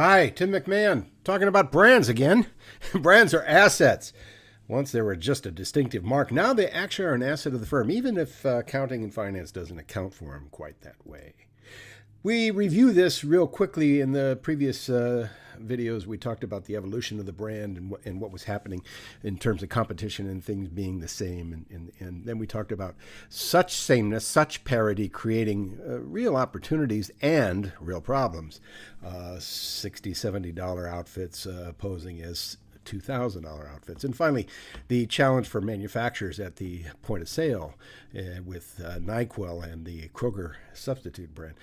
Hi, Tim McMahon, talking about brands again. Brands are assets. Once they were just a distinctive mark, now they actually are an asset of the firm, even if accounting and finance doesn't account for them quite that way. We review this real quickly in the previous videos. We talked about the evolution of the brand and what was happening in terms of competition and things being the same. And then we talked about such sameness, such parity, creating real opportunities and real problems. $60, $70 outfits posing as $2,000 outfits. And finally, the challenge for manufacturers at the point of sale with NyQuil and the Kroger substitute brand.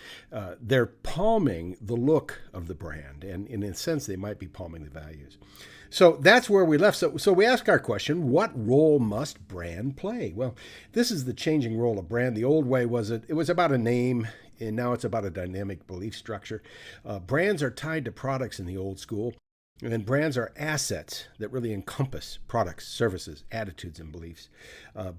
They're palming the look of the brand, and in a sense, they might be palming the values. So that's where we left. So we ask our question, what role must brand play? Well, this is the changing role of brand. The old way was it was about a name, and now it's about a dynamic belief structure. Brands are tied to products in the old school. And brands are assets that really encompass products, services, attitudes, and beliefs.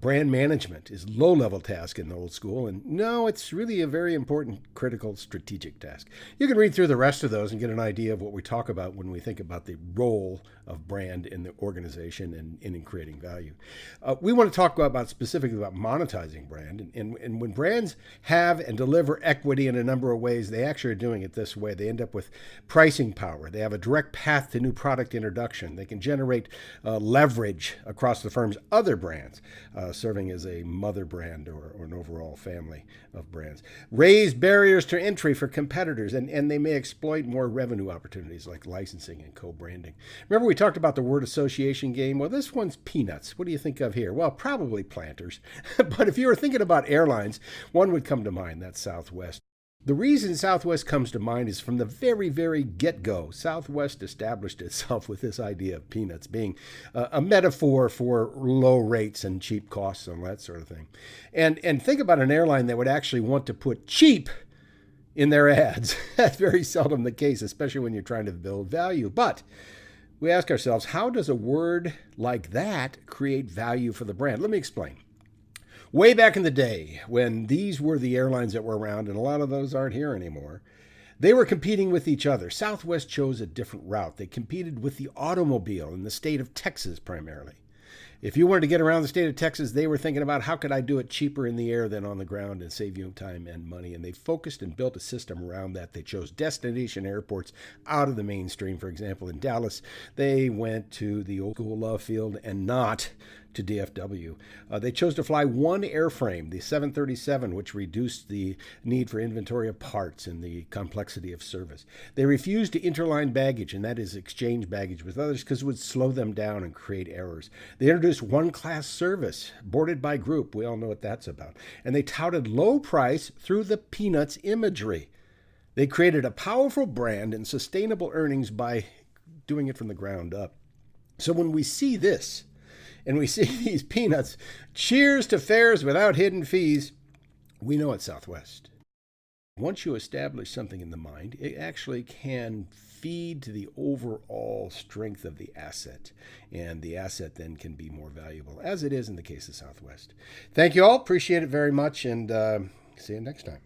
Brand management is low-level task in the old school, and no, it's really a very important, critical, strategic task. You can read through the rest of those and get an idea of what we talk about when we think about the role of brand in the organization and in creating value. We want to talk about specifically about monetizing brand, and when brands have and deliver equity in a number of ways, they actually are doing it this way. They end up with pricing power. They have a direct path to new product introduction. They can generate leverage across the firm's other brands, serving as a mother brand or an overall family of brands. Raise barriers to entry for competitors, and they may exploit more revenue opportunities like licensing and co-branding. Remember we talked about the word association game? Well, this one's peanuts. What do you think of here? Well, probably Planters. But if you were thinking about airlines, one would come to mind. That's Southwest. The reason Southwest comes to mind is from the very, very get-go, Southwest established itself with this idea of peanuts being a metaphor for low rates and cheap costs and that sort of thing. And think about an airline that would actually want to put cheap in their ads. That's very seldom the case, especially when you're trying to build value. But we ask ourselves, how does a word like that create value for the brand? Let me explain. Way back in the day, when these were the airlines that were around, and a lot of those aren't here anymore, they were competing with each other. Southwest chose a different route. They competed with the automobile in the state of Texas primarily. If you wanted to get around the state of Texas, they were thinking about how could I do it cheaper in the air than on the ground and save you time and money. And they focused and built a system around that. They chose destination airports out of the mainstream. For example, in Dallas, they went to the old school Love Field and not to DFW. They chose to fly one airframe, the 737, which reduced the need for inventory of parts and the complexity of service. They refused to interline baggage, and that is exchange baggage with others, because it would slow them down and create errors. They introduced one-class service, boarded by group. We all know what that's about. And they touted low price through the peanuts imagery. They created a powerful brand and sustainable earnings by doing it from the ground up. So when we see this, and we see these peanuts, cheers to fares without hidden fees, we know it's Southwest. Once you establish something in the mind, it actually can feed to the overall strength of the asset, and the asset then can be more valuable, as it is in the case of Southwest. Thank you all. Appreciate it very much, and see you next time.